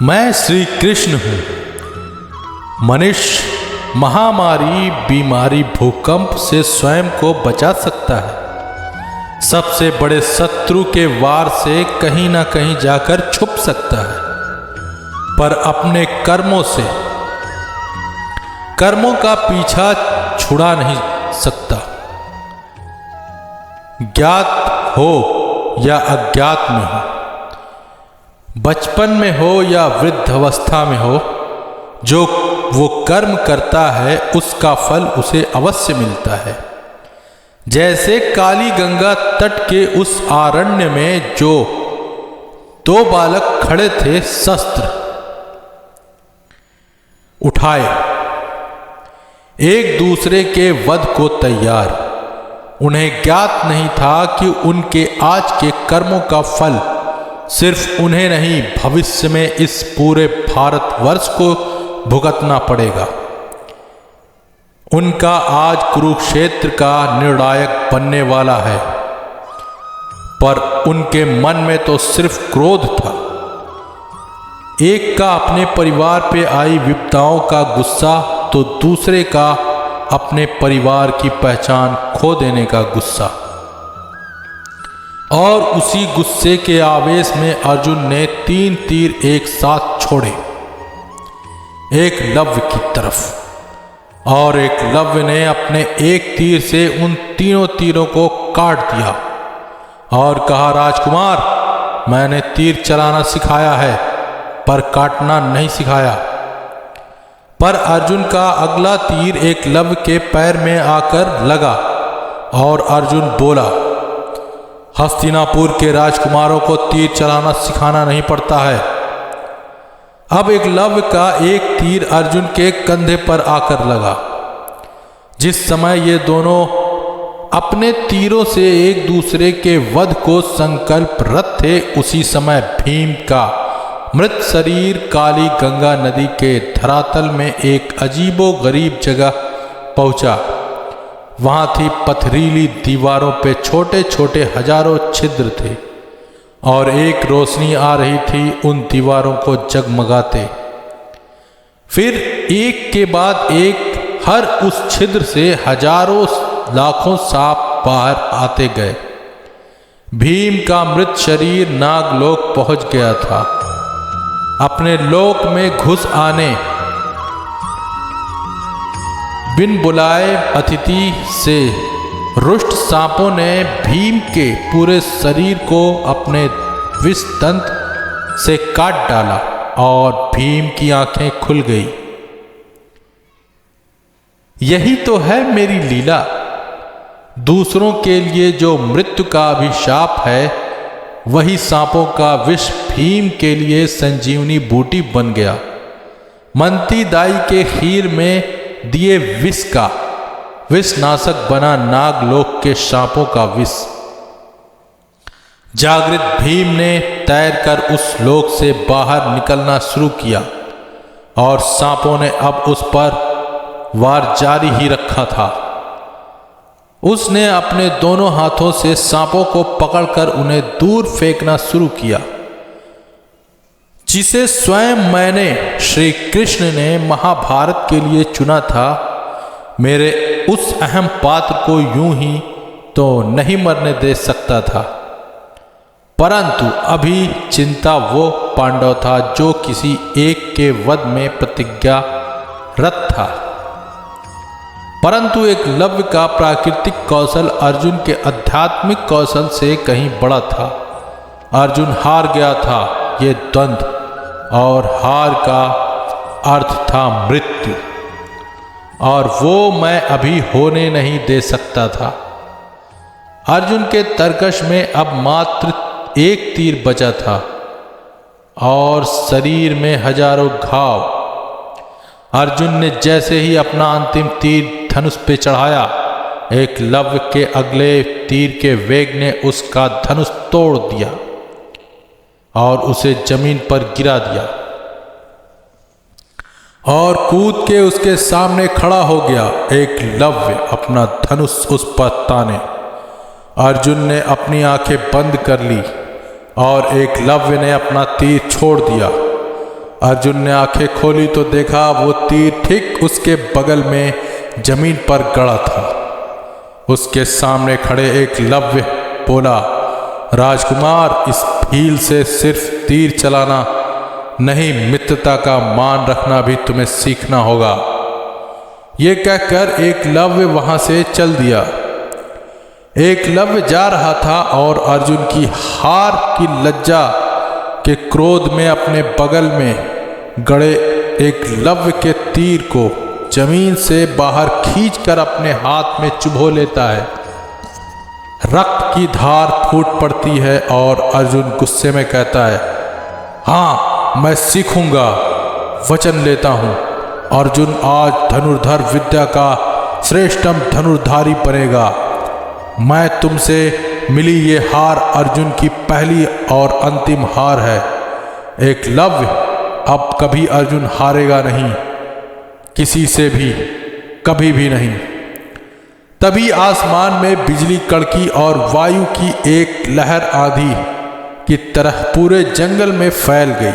मैं श्री कृष्ण हूँ। मनुष्य महामारी, बीमारी, भूकंप से स्वयं को बचा सकता है। सबसे बड़े शत्रु के वार से कहीं ना कहीं जाकर छुप सकता है, पर अपने कर्मों का पीछा छुड़ा नहीं सकता। ज्ञात हो या अज्ञात में हो, बचपन में हो या वृद्धावस्था में हो, जो वो कर्म करता है उसका फल उसे अवश्य मिलता है। जैसे काली गंगा तट के उस आरण्य में जो दो बालक खड़े थे, शस्त्र उठाए, एक दूसरे के वध को तैयार। उन्हें ज्ञात नहीं था कि उनके आज के कर्मों का फल सिर्फ उन्हें नहीं, भविष्य में इस पूरे भारतवर्ष को भुगतना पड़ेगा। उनका आज कुरुक्षेत्र का निर्णायक बनने वाला है, पर उनके मन में तो सिर्फ क्रोध था। एक का अपने परिवार पे आई विपदाओं का गुस्सा, तो दूसरे का अपने परिवार की पहचान खो देने का गुस्सा। और उसी गुस्से के आवेश में अर्जुन ने 3 तीर एक साथ छोड़े, एकलव्य की तरफ, और एकलव्य ने अपने एक तीर से उन तीनों तीरों को काट दिया और कहा, राजकुमार, मैंने तीर चलाना सिखाया है, पर काटना नहीं सिखाया। पर अर्जुन का अगला तीर एकलव्य के पैर में आकर लगा और अर्जुन बोला, हस्तिनापुर के राजकुमारों को तीर चलाना सिखाना नहीं पड़ता है। अब एकलव्य का एक तीर अर्जुन के कंधे पर आकर लगा। जिस समय ये दोनों अपने तीरों से एक दूसरे के वध को संकल्परत थे, उसी समय भीम का मृत शरीर काली गंगा नदी के धरातल में एक अजीबो गरीब जगह पहुंचा। वहां थी पथरीली दीवारों पे छोटे छोटे हजारों छिद्र थे, और एक रोशनी आ रही थी उन दीवारों को जगमगाते। फिर एक के बाद एक हर उस छिद्र से हजारों लाखों सांप बाहर आते गए। भीम का मृत शरीर नागलोक पहुंच गया था। अपने लोक में घुस आने बिन बुलाए अतिथि से रुष्ट सांपों ने भीम के पूरे शरीर को अपने विष दंत से काट डाला और भीम की आंखें खुल गई। यही तो है मेरी लीला। दूसरों के लिए जो मृत्यु का अभिशाप है, वही सांपों का विष भीम के लिए संजीवनी बूटी बन गया। मंती दाई के खीर में दिए विष का विषनाशक बना नागलोक के सांपों का विष। जागृत भीम ने तैरकर उस लोक से बाहर निकलना शुरू किया, और सांपों ने अब उस पर वार जारी ही रखा था। उसने अपने दोनों हाथों से सांपों को पकड़कर उन्हें दूर फेंकना शुरू किया। जिसे स्वयं मैंने, श्री कृष्ण ने महाभारत के लिए चुना था, मेरे उस अहम पात्र को यूं ही तो नहीं मरने दे सकता था। परंतु अभी चिंता वो पांडव था जो किसी एक के वध में प्रतिज्ञारत था। परंतु एकलव्य का प्राकृतिक कौशल अर्जुन के आध्यात्मिक कौशल से कहीं बड़ा था। अर्जुन हार गया था ये द्वंद्व, और हार का अर्थ था मृत्यु, और वो मैं अभी होने नहीं दे सकता था। अर्जुन के तरकश में अब मात्र एक तीर बचा था, और शरीर में हजारों घाव। अर्जुन ने जैसे ही अपना अंतिम तीर धनुष पे चढ़ाया, एकलव्य के अगले तीर के वेग ने उसका धनुष तोड़ दिया और उसे जमीन पर गिरा दिया, और कूद के उसके सामने खड़ा हो गया। एकलव्य अपना धनुष उस पर ताने। अर्जुन ने अपनी आंखें बंद कर ली और एकलव्य ने अपना तीर छोड़ दिया। अर्जुन ने आंखें खोली तो देखा वो तीर ठीक उसके बगल में जमीन पर गड़ा था। उसके सामने खड़े एकलव्य बोला, राजकुमार, इस भील से सिर्फ तीर चलाना नहीं, मित्रता का मान रखना भी तुम्हें सीखना होगा। ये कहकर एकलव्य वहां से चल दिया। एकलव्य जा रहा था और अर्जुन की हार की लज्जा के क्रोध में अपने बगल में गड़े एकलव्य के तीर को जमीन से बाहर खींचकर अपने हाथ में चुभो लेता है। रक्त की धार फूट पड़ती है और अर्जुन गुस्से में कहता है, हाँ, मैं सीखूंगा, वचन लेता हूं। अर्जुन आज धनुर्धर विद्या का श्रेष्ठतम धनुर्धारी बनेगा। मैं तुमसे मिली ये हार अर्जुन की पहली और अंतिम हार है। एकलव्य, अब कभी अर्जुन हारेगा नहीं, किसी से भी, कभी भी नहीं। तभी आसमान में बिजली कड़की और वायु की एक लहर आंधी की तरह पूरे जंगल में फैल गई।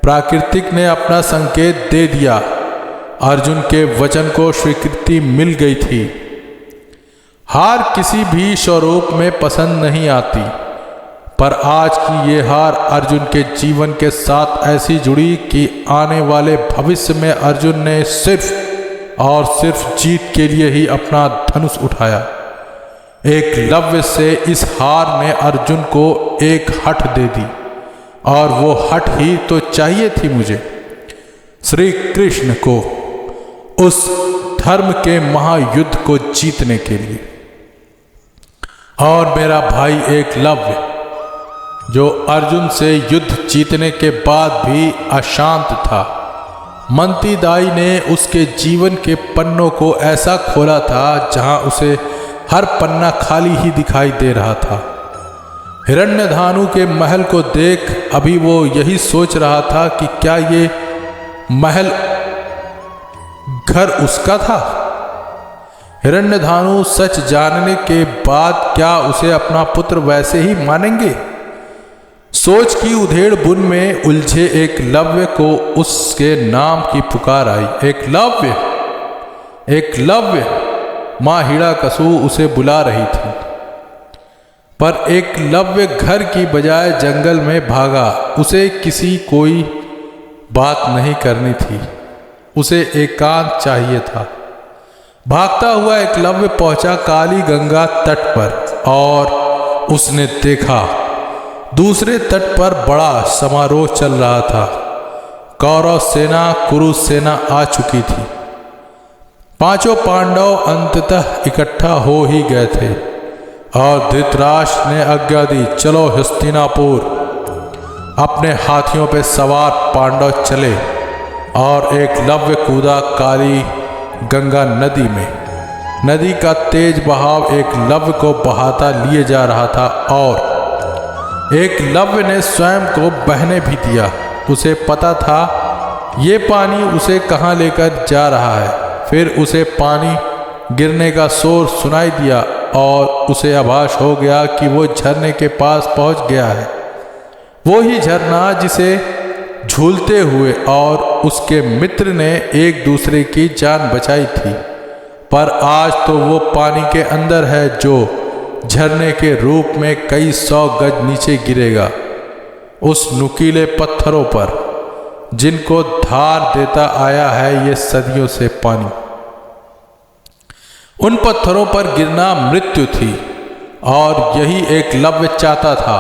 प्राकृतिक ने अपना संकेत दे दिया। अर्जुन के वचन को स्वीकृति मिल गई थी। हार किसी भी स्वरूप में पसंद नहीं आती, पर आज की ये हार अर्जुन के जीवन के साथ ऐसी जुड़ी कि आने वाले भविष्य में अर्जुन ने सिर्फ और सिर्फ जीत के लिए ही अपना धनुष उठाया। एकलव्य से इस हार ने अर्जुन को एक हठ दे दी, और वो हठ ही तो चाहिए थी मुझे, श्री कृष्ण को, उस धर्म के महायुद्ध को जीतने के लिए। और मेरा भाई एकलव्य, जो अर्जुन से युद्ध जीतने के बाद भी अशांत था, मंती दाई ने उसके जीवन के पन्नों को ऐसा खोला था जहां उसे हर पन्ना खाली ही दिखाई दे रहा था। हिरण्यधानु के महल को देख अभी वो यही सोच रहा था कि क्या ये महल घर उसका था। हिरण्यधानु सच जानने के बाद क्या उसे अपना पुत्र वैसे ही मानेंगे। सोच की उधेड़ बुन में उलझे एकलव्य को उसके नाम की पुकार आई, एकलव्य, एकलव्य। मां हिरण्यकशु उसे बुला रही थी, पर एकलव्य घर की बजाय जंगल में भागा। उसे किसी कोई बात नहीं करनी थी, उसे एकांत चाहिए था। भागता हुआ एकलव्य पहुंचा काली गंगा तट पर, और उसने देखा दूसरे तट पर बड़ा समारोह चल रहा था। कौरव सेना कुरु सेना आ चुकी थी। पांचों पांडव अंततः इकट्ठा हो ही गए थे, और धृतराष्ट्र ने आज्ञा दी, चलो हस्तिनापुर। अपने हाथियों पर सवार पांडव चले, और एकलव्य कूदा काली गंगा नदी में। नदी का तेज बहाव एकलव्य को बहाता लिए जा रहा था, और एकलव्य ने स्वयं को बहने भी दिया। उसे पता था ये पानी उसे कहाँ लेकर जा रहा है। फिर उसे पानी गिरने का शोर सुनाई दिया, और उसे आभास हो गया कि वो झरने के पास पहुंच गया है। वो ही झरना जिसे झूलते हुए और उसके मित्र ने एक दूसरे की जान बचाई थी, पर आज तो वो पानी के अंदर है, जो झरने के रूप में कई 100 गज नीचे गिरेगा, उस नुकीले पत्थरों पर जिनको धार देता आया है ये सदियों से पानी। उन पत्थरों पर गिरना मृत्यु थी, और यही एकलव्य चाहता था।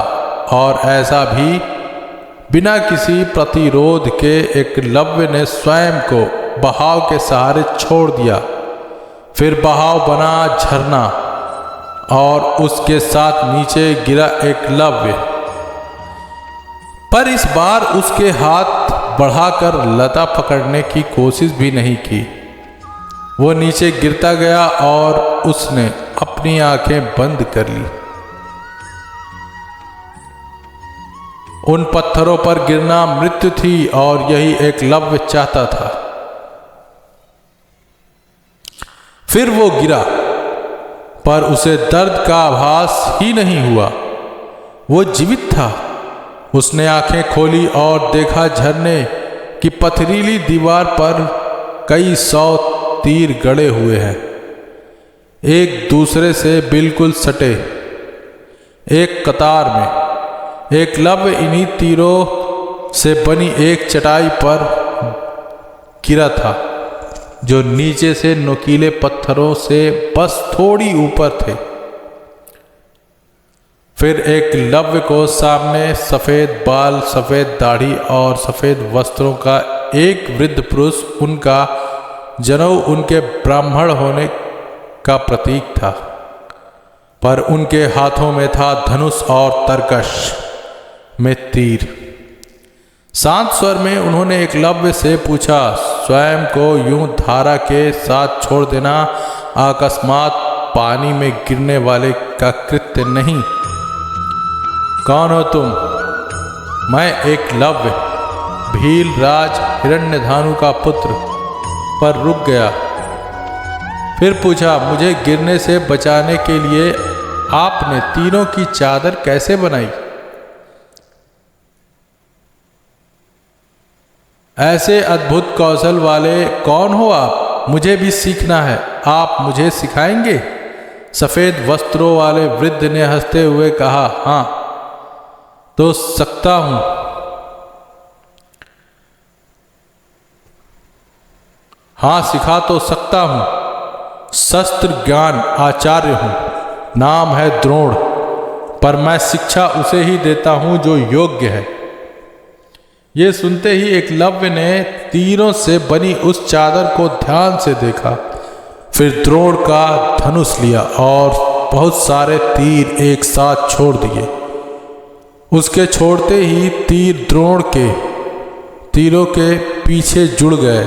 और ऐसा भी बिना किसी प्रतिरोध के एकलव्य ने स्वयं को बहाव के सहारे छोड़ दिया। फिर बहाव बना झरना, और उसके साथ नीचे गिरा एकलव्य। पर इस बार उसके हाथ बढ़ाकर लता पकड़ने की कोशिश भी नहीं की। वो नीचे गिरता गया, और उसने अपनी आंखें बंद कर ली। उन पत्थरों पर गिरना मृत्यु थी, और यही एकलव्य चाहता था। फिर वो गिरा, पर उसे दर्द का आभास ही नहीं हुआ। वो जीवित था। उसने आंखें खोली और देखा झरने कि पथरीली दीवार पर कई 100 तीर गड़े हुए हैं, एक दूसरे से बिल्कुल सटे, एक कतार में। एकलव्य इन्हीं तीरों से बनी एक चटाई पर गिरा था, जो नीचे से नुकीले पत्थरों से बस थोड़ी ऊपर थे। फिर एकलव्य को सामने सफ़ेद बाल, सफ़ेद दाढ़ी और सफ़ेद वस्त्रों का एक वृद्ध पुरुष, उनका जनेऊ उनके ब्राह्मण होने का प्रतीक था, पर उनके हाथों में था धनुष और तरकश में तीर। शांत स्वर में उन्होंने एकलव्य से पूछा, स्वयं को यूं धारा के साथ छोड़ देना अकस्मात पानी में गिरने वाले का कृत्य नहीं। कौन हो तुम? मैं एकलव्य, भील राज हिरण्यधानु का पुत्र। पर रुक गया। फिर पूछा, मुझे गिरने से बचाने के लिए आपने तीनों की चादर कैसे बनाई? ऐसे अद्भुत कौशल वाले कौन हो आप? मुझे भी सीखना है, आप मुझे सिखाएंगे? सफेद वस्त्रों वाले वृद्ध ने हंसते हुए कहा, हाँ तो सकता हूं। हाँ, सिखा तो सकता हूं। शस्त्र ज्ञान आचार्य हूं, नाम है द्रोण, पर मैं शिक्षा उसे ही देता हूं जो योग्य है। ये सुनते ही एकलव्य ने तीरों से बनी उस चादर को ध्यान से देखा, फिर द्रोण का धनुष लिया और बहुत सारे तीर एक साथ छोड़ दिए। उसके छोड़ते ही तीर द्रोण के तीरों के पीछे जुड़ गए।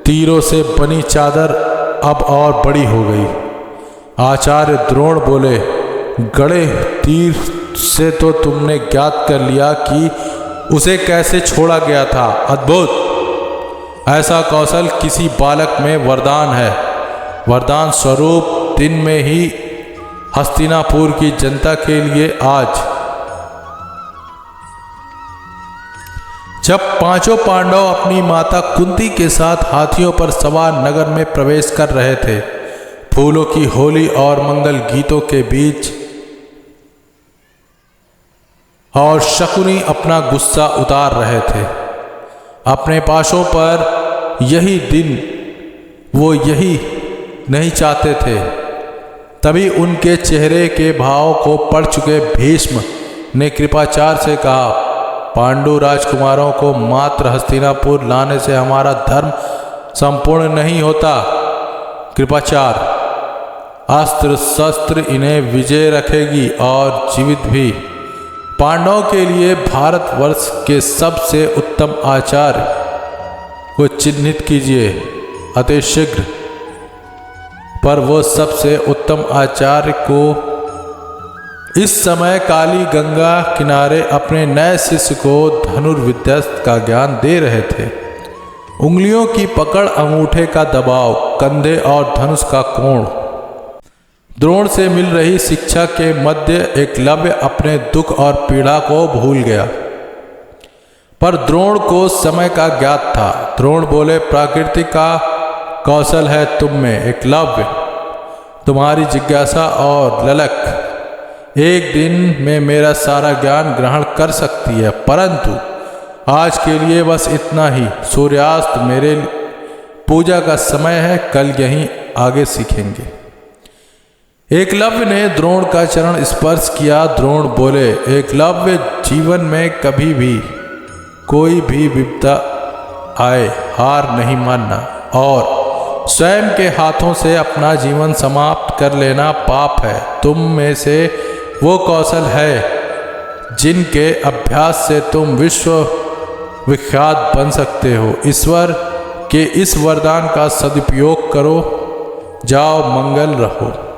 तीरों से बनी चादर अब और बड़ी हो गई। आचार्य द्रोण बोले, गड़े तीर से तो तुमने ज्ञात कर लिया कि उसे कैसे छोड़ा गया था। अद्भुत! ऐसा कौशल किसी बालक में वरदान है। वरदान स्वरूप दिन में ही हस्तिनापुर की जनता के लिए आज जब पांचों पांडव अपनी माता कुंती के साथ हाथियों पर सवार नगर में प्रवेश कर रहे थे, फूलों की होली और मंगल गीतों के बीच, और शकुनी अपना गुस्सा उतार रहे थे अपने पाशों पर, यही दिन वो यही नहीं चाहते थे। तभी उनके चेहरे के भाव को पढ़ चुके भीष्म ने कृपाचार्य से कहा, पांडु राजकुमारों को मात्र हस्तिनापुर लाने से हमारा धर्म संपूर्ण नहीं होता। कृपाचार्य, अस्त्र शस्त्र इन्हें विजय रखेगी और जीवित भी। पांडवों के लिए भारतवर्ष के सबसे उत्तम आचार्य को चिन्हित कीजिए अतिशीघ्र। पर वो सबसे उत्तम आचार्य को इस समय काली गंगा किनारे अपने नए शिष्य को धनुर्विद्या का ज्ञान दे रहे थे। उंगलियों की पकड़, अंगूठे का दबाव, कंधे और धनुष का कोण, द्रोण से मिल रही शिक्षा के मध्य एकलव्य अपने दुख और पीड़ा को भूल गया। पर द्रोण को समय का ज्ञात था। द्रोण बोले, प्रकृति का कौशल है तुम में एकलव्य। तुम्हारी जिज्ञासा और ललक एक दिन में मेरा सारा ज्ञान ग्रहण कर सकती है, परंतु आज के लिए बस इतना ही। सूर्यास्त मेरे पूजा का समय है, कल यहीं आगे सीखेंगे। एकलव्य ने द्रोण का चरण स्पर्श किया। द्रोण बोले, एकलव्य, जीवन में कभी भी कोई भी विपदा आए हार नहीं मानना और स्वयं के हाथों से अपना जीवन समाप्त कर लेना पाप है। तुम में से वो कौशल है जिनके अभ्यास से तुम विश्व विख्यात बन सकते हो। ईश्वर के इस वरदान का सदुपयोग करो। जाओ, मंगल रहो।